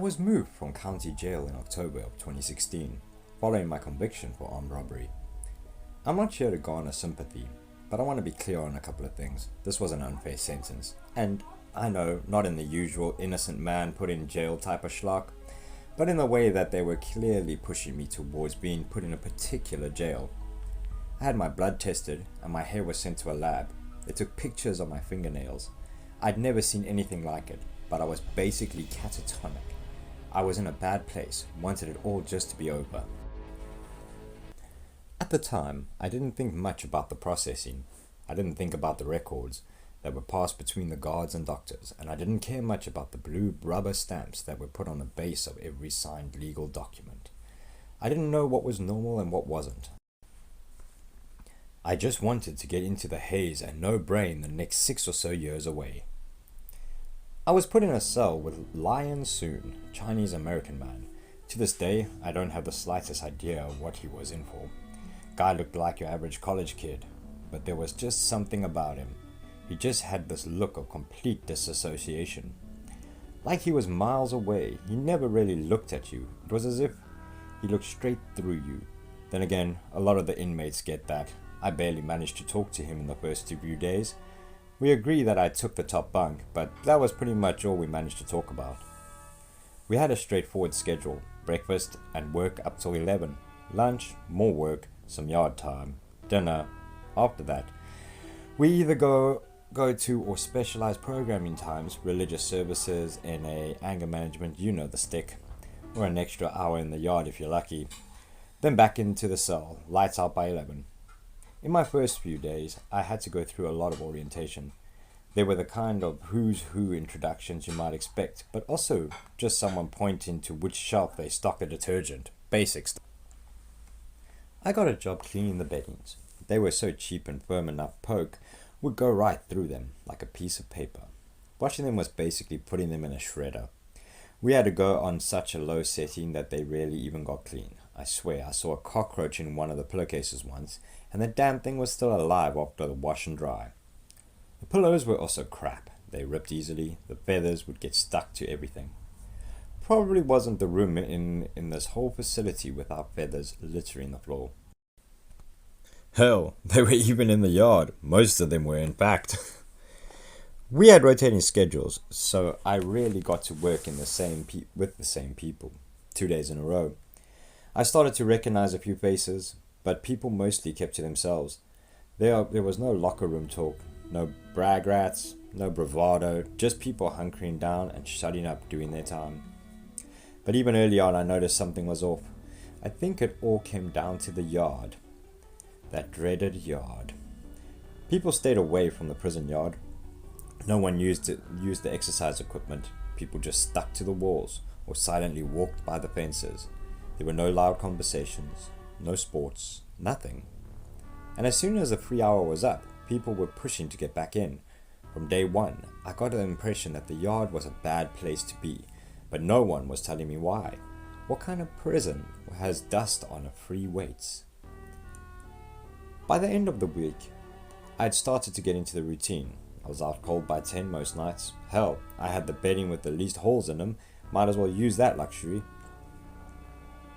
was moved from county jail in October of 2016, following my conviction for armed robbery. I'm not here to garner sympathy, but I want to be clear on a couple of things. This was an unfair sentence, and I know, not in the usual innocent man put in jail type of schlock, but in the way that they were clearly pushing me towards being put in a particular jail. I had my blood tested and my hair was sent to a lab. They took pictures of my fingernails. I'd never seen anything like it, but I was basically catatonic. I was in a bad place, wanted it all just to be over. At the time, I didn't think much about the processing. I didn't think about the records that were passed between the guards and doctors, and I didn't care much about the blue rubber stamps that were put on the base of every signed legal document. I didn't know what was normal and what wasn't. I just wanted to get into the haze and no brain the next 6 or so years away. I was put in a cell with Lion Soon, a Chinese American man. To this day, I don't have the slightest idea of what he was in for. Guy looked like your average college kid, but there was just something about him. He just had this look of complete disassociation. Like he was miles away, he never really looked at you. It was as if he looked straight through you. Then again, a lot of the inmates get that. I barely managed to talk to him in the first few days. We agree that I took the top bunk, but that was pretty much all we managed to talk about. We had a straightforward schedule: breakfast and work up till 11, lunch, more work, some yard time, dinner. After that, we either go to or specialized programming times, religious services, NA, anger management, you know the stick, or an extra hour in the yard if you're lucky. Then back into the cell, lights out by 11. In my first few days, I had to go through a lot of orientation. They were the kind of who's who introductions you might expect, but also just someone pointing to which shelf they stock the detergent. Basic stuff. I got a job cleaning the beddings. They were so cheap and firm enough poke would go right through them like a piece of paper. Washing them was basically putting them in a shredder. We had to go on such a low setting that they rarely even got clean. I swear, I saw a cockroach in one of the pillowcases once, and the damn thing was still alive after the wash and dry. The pillows were also crap. They ripped easily. The feathers would get stuck to everything. Probably wasn't the room in this whole facility without feathers littering the floor. Hell, they were even in the yard. Most of them were, in fact. We had rotating schedules, so I rarely got to work with the same people 2 days in a row. I started to recognize a few faces, but people mostly kept to themselves. There was no locker room talk, no brag rats, no bravado, just people hunkering down and shutting up doing their time. But even early on I noticed something was off. I think it all came down to the yard. That dreaded yard. People stayed away from the prison yard. No one used the exercise equipment. People just stuck to the walls or silently walked by the fences. There were no loud conversations, no sports, nothing. And as soon as the free hour was up, people were pushing to get back in. From day one, I got the impression that the yard was a bad place to be, but no one was telling me why. What kind of prison has dust on free weights? By the end of the week, I had started to get into the routine. I was out cold by 10 most nights. Hell, I had the bedding with the least holes in them. Might as well use that luxury.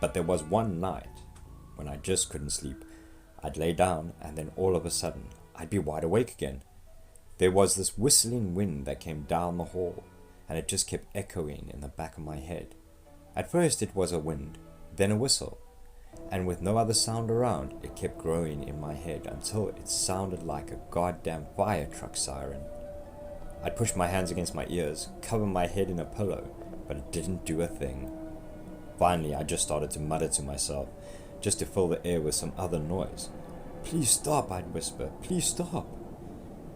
But there was one night when I just couldn't sleep. I'd lay down and then all of a sudden, I'd be wide awake again. There was this whistling wind that came down the hall, and it just kept echoing in the back of my head. At first it was a wind, then a whistle, and with no other sound around, it kept growing in my head until it sounded like a goddamn fire truck siren. I'd push my hands against my ears, cover my head in a pillow, but it didn't do a thing. Finally, I just started to mutter to myself, just to fill the air with some other noise. "Please stop," I'd whisper, "please stop."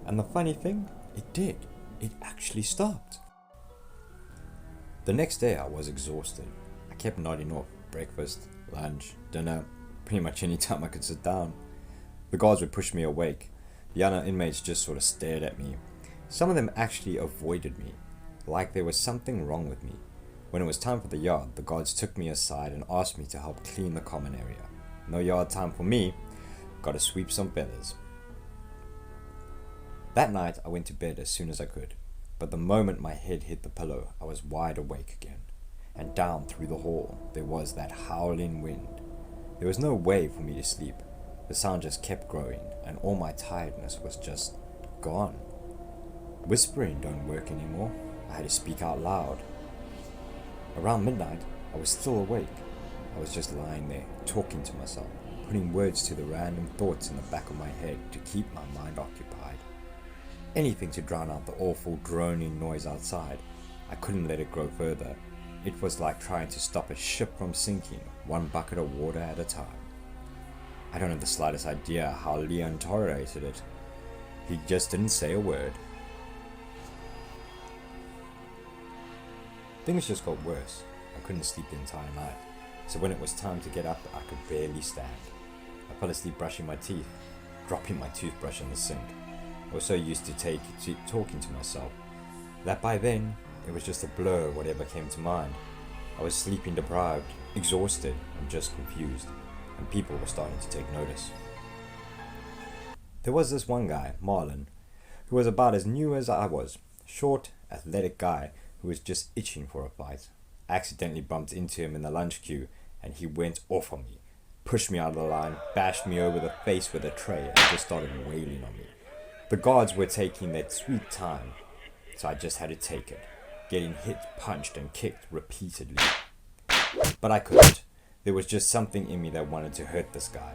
And the funny thing, it did. It actually stopped. The next day I was exhausted. I kept nodding off breakfast, lunch, dinner, pretty much any time I could sit down. The guards would push me awake. The other inmates just sort of stared at me. Some of them actually avoided me, like there was something wrong with me. When it was time for the yard, the guards took me aside and asked me to help clean the common area. No yard time for me. Gotta sweep some feathers. That night I went to bed as soon as I could, but the moment my head hit the pillow, I was wide awake again. and down through the hall there was that howling wind. There was no way for me to sleep. The sound just kept growing, and all my tiredness was just gone. Whispering don't work anymore. I had to speak out loud. Around midnight, I was still awake. I was just lying there, talking to myself, putting words to the random thoughts in the back of my head to keep my mind occupied. Anything to drown out the awful droning noise outside. I couldn't let it grow further. It was like trying to stop a ship from sinking, one bucket of water at a time. I don't have the slightest idea how Leon tolerated it. He just didn't say a word. Things just got worse. I couldn't sleep the entire night, so when it was time to get up, I could barely stand. I fell asleep brushing my teeth, dropping my toothbrush in the sink. I was so used to talking to myself that by then it was just a blur whatever came to mind. I was sleeping deprived, exhausted, and just confused, and people were starting to take notice. There was this one guy, Marlon, who was about as new as I was, short, athletic guy who was just itching for a fight. I accidentally bumped into him in the lunch queue, and he went off on me, pushed me out of the line, bashed me over the face with a tray, and just started wailing on me. The guards were taking their sweet time, so I just had to take it, getting hit, punched, and kicked repeatedly. But I couldn't. There was just something in me that wanted to hurt this guy.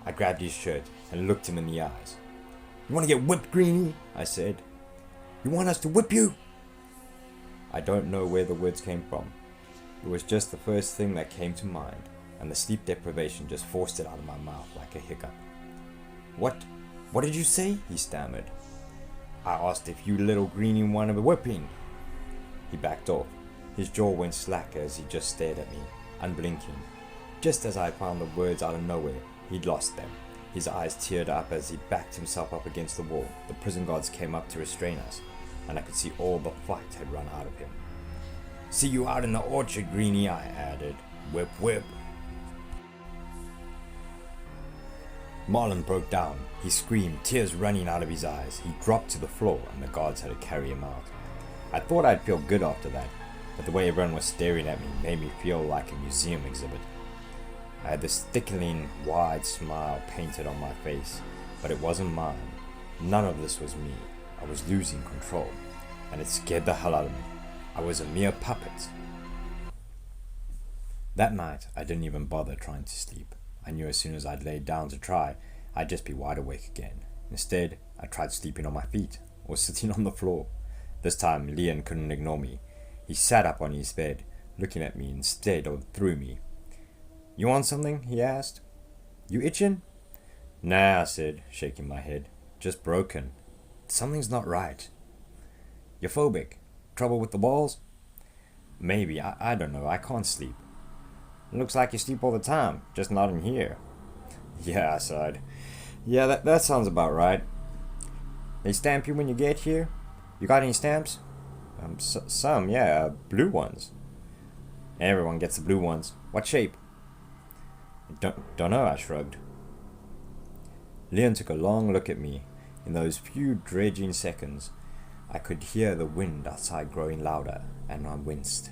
I grabbed his shirt and looked him in the eyes. "You want to get whipped, Greenie?" I said. "You want us to whip you?" I don't know where the words came from. It was just the first thing that came to mind, and the sleep deprivation just forced it out of my mouth like a hiccup. What did you say?" he stammered. "I asked if you little Greenie wanted a whipping." He backed off. His jaw went slack as he just stared at me, unblinking. Just as I found the words out of nowhere, he'd lost them. His eyes teared up as he backed himself up against the wall. The prison guards came up to restrain us, and I could see all the fight had run out of him. "See you out in the orchard, Greenie," I added. "Whip, whip." Marlon broke down. He screamed, tears running out of his eyes. He dropped to the floor, and the guards had to carry him out. I thought I'd feel good after that, but the way everyone was staring at me made me feel like a museum exhibit. I had this thickening, wide smile painted on my face, but it wasn't mine. None of this was me. I was losing control, and it scared the hell out of me. I was a mere puppet. That night, I didn't even bother trying to sleep. I knew as soon as I'd laid down to try, I'd just be wide awake again. Instead, I tried sleeping on my feet, or sitting on the floor. This time, Leon couldn't ignore me. He sat up on his bed, looking at me instead of through me. "You want something?" he asked. "You itching?" "Nah," I said, shaking my head. "Just broken. Something's not right." "You're phobic? Trouble with the walls?" "Maybe. I don't know. I can't sleep." "Looks like you sleep all the time, just not in here." "Yeah," I sighed. "Yeah, that sounds about right." "They stamp you when you get here? You got any stamps?" Some, yeah, blue ones." "Everyone gets the blue ones. What shape?" Don't know," I shrugged. Leon took a long look at me. In those few dredging seconds, I could hear the wind outside growing louder, and I winced.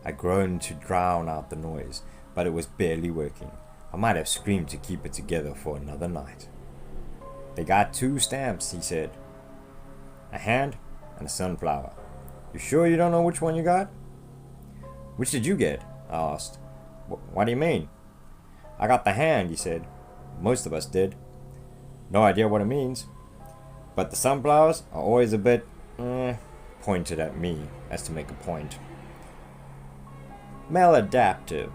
I groaned to drown out the noise, but it was barely working. I might have screamed to keep it together for another night. "They got 2 stamps," he said. "A hand and a sunflower. You sure you don't know which one you got?" "Which did you get?" I asked. What do you mean?" "I got the hand," he said. "Most of us did." "No idea what it means. But the sunflowers are always a bit, pointed at me as to make a point. "Maladaptive.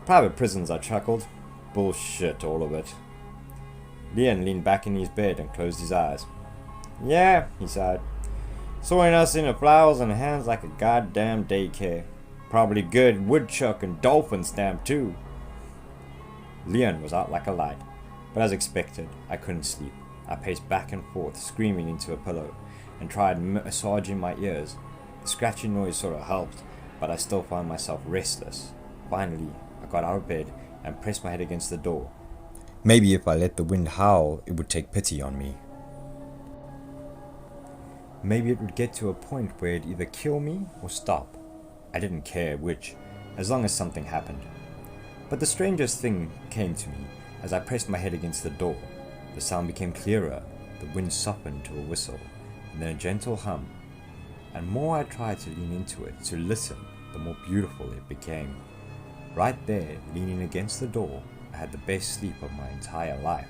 Private prisons," I chuckled. "Bullshit, all of it." Leon leaned back in his bed and closed his eyes. "Yeah," he sighed. "Sewing us into flowers and hands like a goddamn daycare. Probably good woodchuck and dolphin stamp too." Leon was out like a light, but as expected, I couldn't sleep. I paced back and forth, screaming into a pillow, and tried massaging my ears. The scratching noise sort of helped, but I still found myself restless. Finally, I got out of bed and pressed my head against the door. Maybe if I let the wind howl, it would take pity on me. Maybe it would get to a point where it'd either kill me or stop. I didn't care which, as long as something happened. But the strangest thing came to me as I pressed my head against the door. The sound became clearer, the wind softened to a whistle, and then a gentle hum. And more I tried to lean into it, to listen, the more beautiful it became. Right there, leaning against the door, I had the best sleep of my entire life.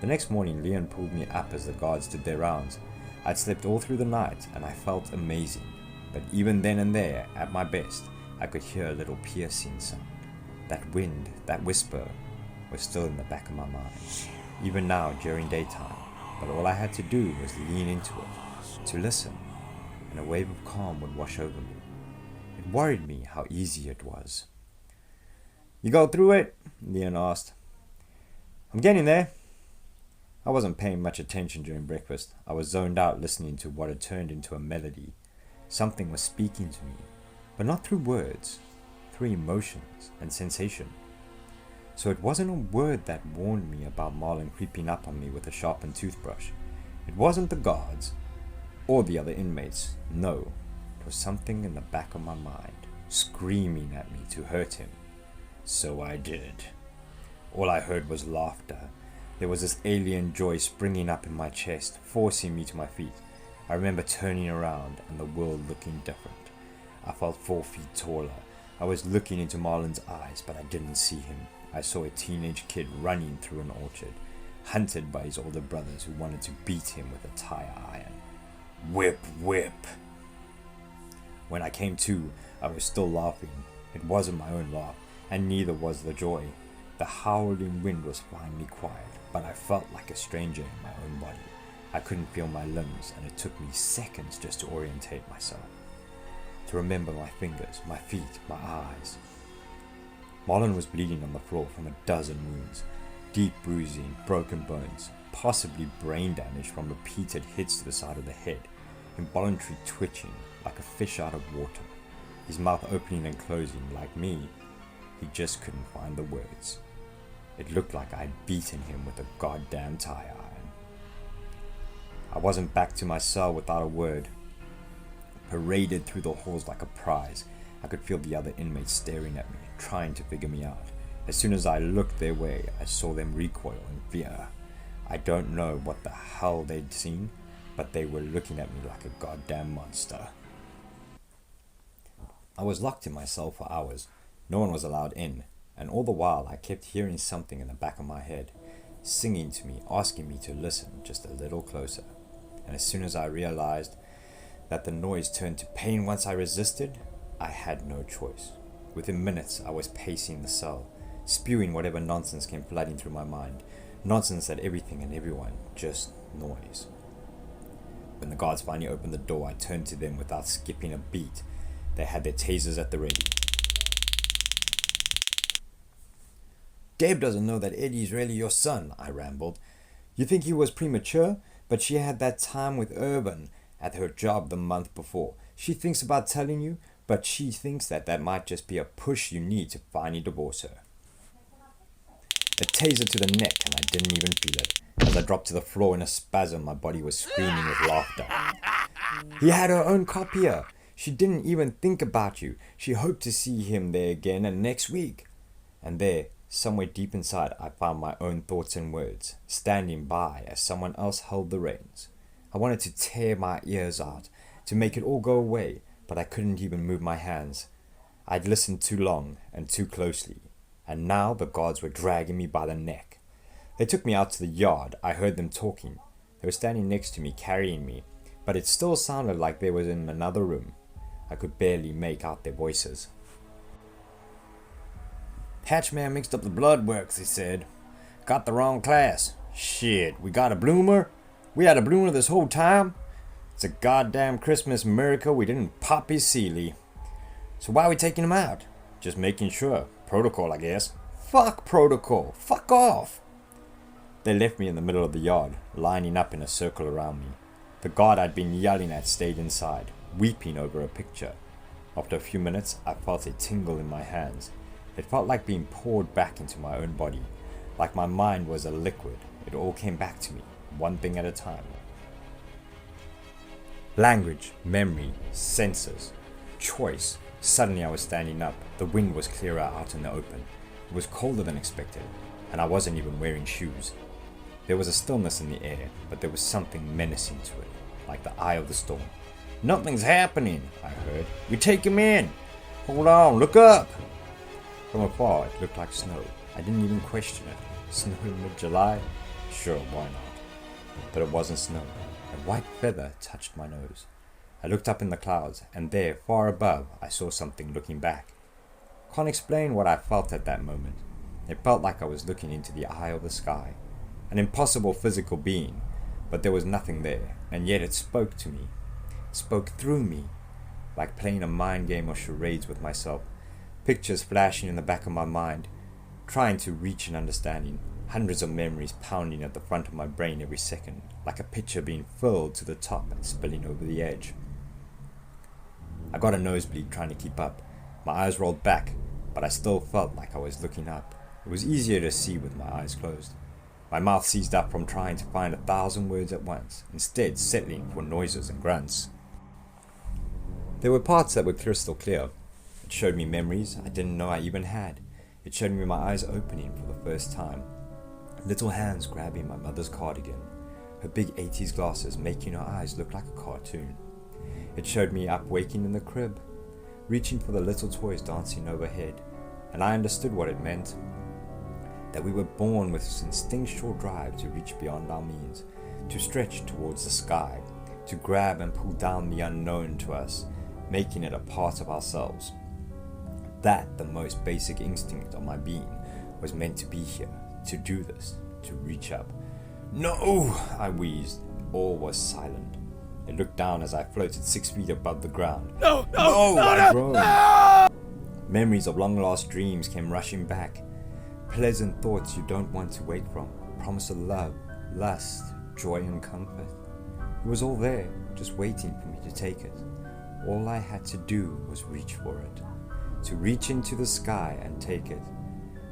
The next morning, Leon pulled me up as the guards did their rounds. I'd slept all through the night, and I felt amazing. But even then and there, at my best, I could hear a little piercing sound. That wind, that whisper, was still in the back of my mind, even now during daytime. But all I had to do was lean into it, to listen, and a wave of calm would wash over me. It worried me how easy it was. "You go through it?" Leon asked. "I'm getting there." I wasn't paying much attention during breakfast. I was zoned out listening to what had turned into a melody. Something was speaking to me, but not through words, through emotions and sensation. So it wasn't a word that warned me about Marlon creeping up on me with a sharpened toothbrush. It wasn't the guards or the other inmates. No, it was something in the back of my mind, screaming at me to hurt him. So I did. All I heard was laughter. There was this alien joy springing up in my chest, forcing me to my feet. I remember turning around and the world looking different. I felt 4 feet taller. I was looking into Marlon's eyes, but I didn't see him. I saw a teenage kid running through an orchard, hunted by his older brothers who wanted to beat him with a tire iron. Whip, whip. When I came to, I was still laughing. It wasn't my own laugh, and neither was the joy. The howling wind was finally quiet, but I felt like a stranger in my own body. I couldn't feel my limbs, and it took me seconds just to orientate myself, to remember my fingers, my feet, my eyes. Marlon was bleeding on the floor from a dozen wounds, deep bruising, broken bones, possibly brain damage from repeated hits to the side of the head, involuntary twitching like a fish out of water, his mouth opening and closing like me. He just couldn't find the words. It looked like I'd beaten him with a goddamn tire iron. I wasn't back to my cell without a word. Paraded through the halls like a prize, I could feel the other inmates staring at me, trying to figure me out. As soon as I looked their way, I saw them recoil in fear. I don't know what the hell they'd seen, but they were looking at me like a goddamn monster. I was locked in my cell for hours. No one was allowed in, and all the while I kept hearing something in the back of my head, singing to me, asking me to listen just a little closer. And as soon as I realized that the noise turned to pain once I resisted, I had no choice. Within minutes, I was pacing the cell, spewing whatever nonsense came flooding through my mind. Nonsense that everything and everyone, just noise. When the guards finally opened the door, I turned to them without skipping a beat. They had their tasers at the ready. "Deb doesn't know that Eddie's really your son," I rambled. "You think he was premature? But she had that time with Urban at her job the month before. She thinks about telling you, but she thinks that might just be a push you need to finally divorce her." A taser to the neck, and I didn't even feel it. As I dropped to the floor in a spasm, my body was screaming with laughter. "He had her own copier. She didn't even think about you. She hoped to see him there again and next week." And there, somewhere deep inside, I found my own thoughts and words, standing by as someone else held the reins. I wanted to tear my ears out, to make it all go away, but I couldn't even move my hands. I'd listened too long and too closely, and now the guards were dragging me by the neck. They took me out to the yard. I heard them talking. They were standing next to me, carrying me, but it still sounded like they were in another room. I could barely make out their voices. "Hatchman mixed up the blood works," he said. "Got the wrong class. Shit, we got a bloomer? We had a bloomer this whole time? It's a goddamn Christmas miracle we didn't pop his Sealy. So why are we taking him out? Just making sure. Protocol, I guess." "Fuck protocol. Fuck off." They left me in the middle of the yard, lining up in a circle around me. The guard I'd been yelling at stayed inside, weeping over a picture. After a few minutes, I felt a tingle in my hands. It felt like being poured back into my own body, like my mind was a liquid. It all came back to me, one thing at a time. Language, memory, senses. choice. Suddenly I was standing up. The wind was clearer out in the open. It was colder than expected, and I wasn't even wearing shoes. There was a stillness in the air, but there was something menacing to it, like the eye of the storm. "Nothing's happening," I heard. "We take him in. Hold on, look up." From afar, it looked like snow. I didn't even question it. Snow in mid-July? Sure, why not? But it wasn't snow. A white feather touched my nose. I looked up in the clouds, and there, far above, I saw something looking back. Can't explain what I felt at that moment. It felt like I was looking into the eye of the sky. An impossible physical being, but there was nothing there, and yet it spoke to me. It spoke through me, like playing a mind game or charades with myself. Pictures flashing in the back of my mind, trying to reach an understanding. Hundreds of memories pounding at the front of my brain every second, like a pitcher being filled to the top and spilling over the edge. I got a nosebleed trying to keep up. My eyes rolled back, but I still felt like I was looking up. It was easier to see with my eyes closed. My mouth seized up from trying to find 1,000 words at once, instead settling for noises and grunts. There were parts that were crystal clear. It showed me memories I didn't know I even had. It showed me my eyes opening for the first time. Little hands grabbing my mother's cardigan, her big 80s glasses making her eyes look like a cartoon. It showed me up waking in the crib, reaching for the little toys dancing overhead, and I understood what it meant. That we were born with this instinctual drive to reach beyond our means, to stretch towards the sky, to grab and pull down the unknown to us, making it a part of ourselves. That, the most basic instinct of my being, was meant to be here, to do this, to reach up. "No!" I wheezed. All was silent. I looked down as I floated 6 feet above the ground. No, I groaned. No! Memories of long-lost dreams came rushing back. Pleasant thoughts you don't want to wake from. Promise of love, lust, joy and comfort. It was all there, just waiting for me to take it. All I had to do was reach for it. To reach into the sky and take it.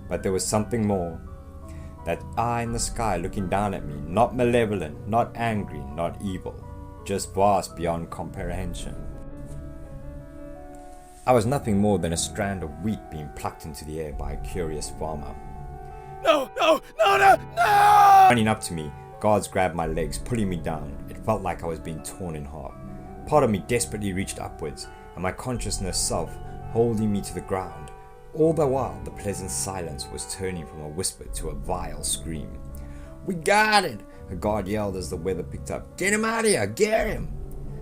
But there was something more. That eye in the sky looking down at me, not malevolent, not angry, not evil, just vast beyond comprehension. I was nothing more than a strand of wheat being plucked into the air by a curious farmer. No! Running up to me, guards grabbed my legs, pulling me down. It felt like I was being torn in half. Part of me desperately reached upwards, and my consciousness self holding me to the ground. All the while, the pleasant silence was turning from a whisper to a vile scream. "We got it!" a guard yelled as the weather picked up. "Get him out of here! Get him!"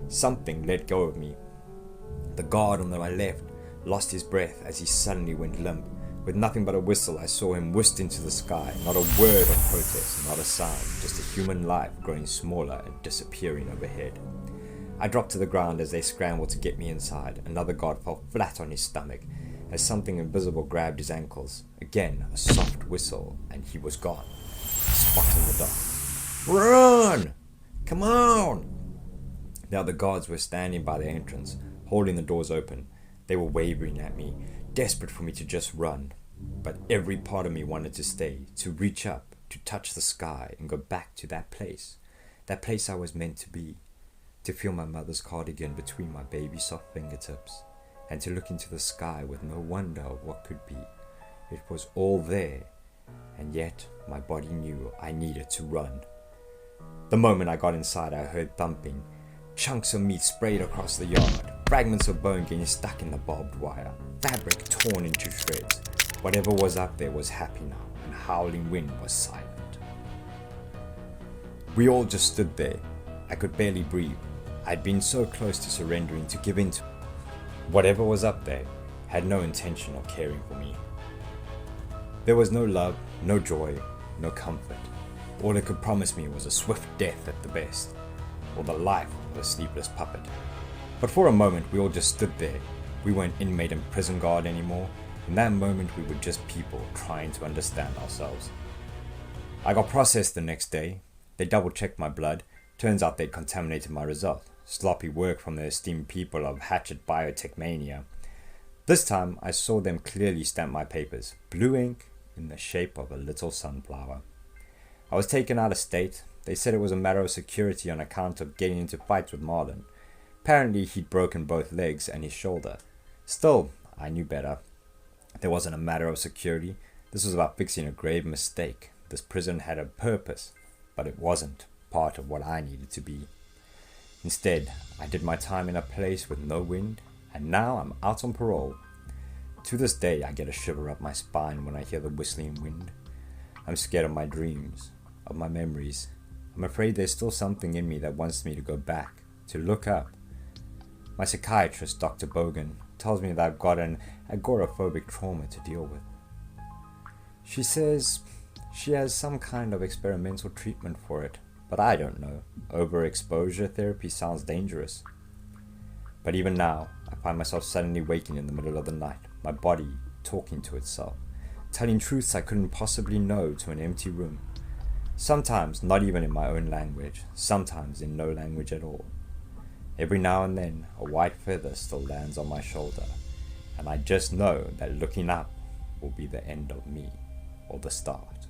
Something let go of me. The guard on my left lost his breath as he suddenly went limp. With nothing but a whistle, I saw him whisked into the sky. Not a word of protest, not a sound, just a human life growing smaller and disappearing overhead. I dropped to the ground as they scrambled to get me inside. Another guard fell flat on his stomach as something invisible grabbed his ankles. Again, a soft whistle, and he was gone. A spot in the dark. "Run! Come on!" The other guards were standing by the entrance, holding the doors open. They were wavering at me, desperate for me to just run. But every part of me wanted to stay, to reach up, to touch the sky and go back to that place I was meant to be, to feel my mother's cardigan between my baby soft fingertips, and to look into the sky with no wonder of what could be. It was all there, and yet my body knew I needed to run. The moment I got inside, I heard thumping. Chunks of meat sprayed across the yard, fragments of bone getting stuck in the barbed wire, fabric torn into shreds. Whatever was up there was happy now, and howling wind was silent. We all just stood there. I could barely breathe. I'd been so close to surrendering, to give in to. Whatever was up there had no intention of caring for me. There was no love, no joy, no comfort. All it could promise me was a swift death at the best, or the life of a sleepless puppet. But for a moment we all just stood there. We weren't inmate and prison guard anymore. In that moment we were just people trying to understand ourselves. I got processed the next day. They double-checked my blood. Turns out they'd contaminated my result. Sloppy work from the esteemed people of Hatchet Biotech Mania. This time I saw them clearly stamp my papers. Blue ink in the shape of a little sunflower. I was taken out of state. They said it was a matter of security on account of getting into fights with Marlon. Apparently, he'd broken both legs and his shoulder. Still, I knew better. There wasn't a matter of security. This was about fixing a grave mistake. This prison had a purpose, but it wasn't part of what I needed to be. Instead, I did my time in a place with no wind, and now I'm out on parole. To this day, I get a shiver up my spine when I hear the whistling wind. I'm scared of my dreams, of my memories. I'm afraid there's still something in me that wants me to go back, to look up. My psychiatrist, Dr. Bogan, tells me that I've got an agoraphobic trauma to deal with. She says she has some kind of experimental treatment for it, but I don't know. Overexposure therapy sounds dangerous. But even now, I find myself suddenly waking in the middle of the night, my body talking to itself, telling truths I couldn't possibly know to an empty room. Sometimes not even in my own language, sometimes in no language at all. Every now and then, a white feather still lands on my shoulder, and I just know that looking up will be the end of me, or the start.